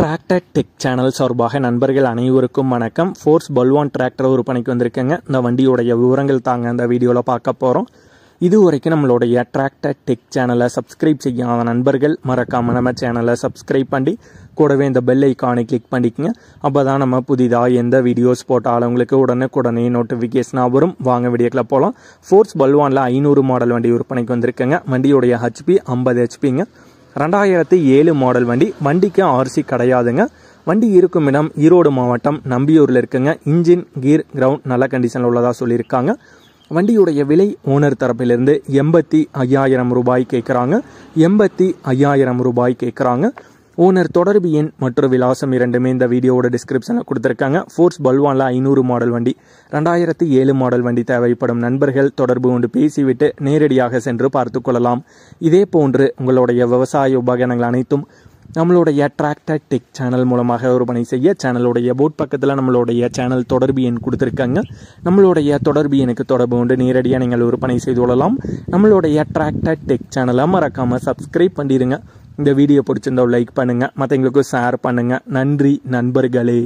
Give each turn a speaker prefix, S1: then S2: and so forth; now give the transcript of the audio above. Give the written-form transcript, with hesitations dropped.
S1: Tractor tech channel சார்பாக நண்பர்கள் அனைவருக்கும் வணக்கம். ஃபோர்ஸ் பல்வான் டிராக்டர் விற்பனைக்கு வந்திருக்கேங்க. இந்த வண்டியோடைய விவரங்கள் தாங்க இந்த வீடியோவில் பார்க்க போகிறோம். இது வரைக்கும் நம்மளுடைய டிராக்டர் டெக் சேனலை சப்ஸ்கிரைப் செய்யாத நண்பர்கள் மறக்காமல் நம்ம சேனலை சப்ஸ்கிரைப் பண்ணி கூடவே இந்த பெல் ஐக்கானை கிளிக் பண்ணிக்கங்க. அப்போ தான் நம்ம புதிதாக எந்த வீடியோஸ் போட்டாலும் உங்களுக்கு உடனே நோட்டிஃபிகேஷனாக வரும். வாங்க வீடியோக்கில் போகலாம். ஃபோர்ஸ் பல்வானில் 500 மாடல் வண்டி விற்பனைக்கு வந்திருக்கேங்க. வண்டியோடைய ஹெச்பி 50 ஹெச்பிங்க. 2007 மாடல் வண்டி. வண்டிக்கு ஆர்சி கிடையாதுங்க. வண்டி இருக்கும் இடம் ஈரோடு மாவட்டம் நம்பியூரில் இருக்குங்க. இன்ஜின் கீர் கிரவுண்ட் நல்ல கண்டிஷனில் உள்ளதாக சொல்லியிருக்காங்க. வண்டியுடைய விலை ஓனர் தரப்பிலிருந்து 85,000 ரூபாய் கேட்குறாங்க. 85,000 ரூபாய் கேட்குறாங்க. ஓனர் தொடர்பு எண் மற்றும் விலாசம் இரண்டுமே இந்த வீடியோவோட டிஸ்கிரிப்ஷனில் கொடுத்துருக்காங்க. ஃபோர்ஸ் பல்வானில் 500 மாடல் வண்டி, 2007 மாடல் வண்டி தேவைப்படும் நண்பர்கள் தொடர்பு கொண்டு பேசிவிட்டு நேரடியாக சென்று பார்த்து கொள்ளலாம். இதே போன்று உங்களுடைய விவசாய உபகரணங்கள் அனைத்தும் நம்மளுடைய டிராக்டர் டெக் சேனல் மூலமாக விற்பனை செய்ய சேனலுடைய போட் பக்கத்தில் நம்மளுடைய சேனல் தொடர்பு எண் கொடுத்துருக்காங்க. நம்மளுடைய தொடர்பு எண்ணுக்கு தொடர்பு கொண்டு நேரடியாக நீங்கள் விற்பனை செய்து கொள்ளலாம். நம்மளுடைய டிராக்டர் டெக் சேனலை மறக்காமல் சப்ஸ்கிரைப் பண்ணிடுங்க. இந்த வீடியோ பிடிச்சிருந்தா லைக் பண்ணுங்கள், மற்றவங்களுக்கு ஷேர் பண்ணுங்கள். நன்றி நண்பர்களே.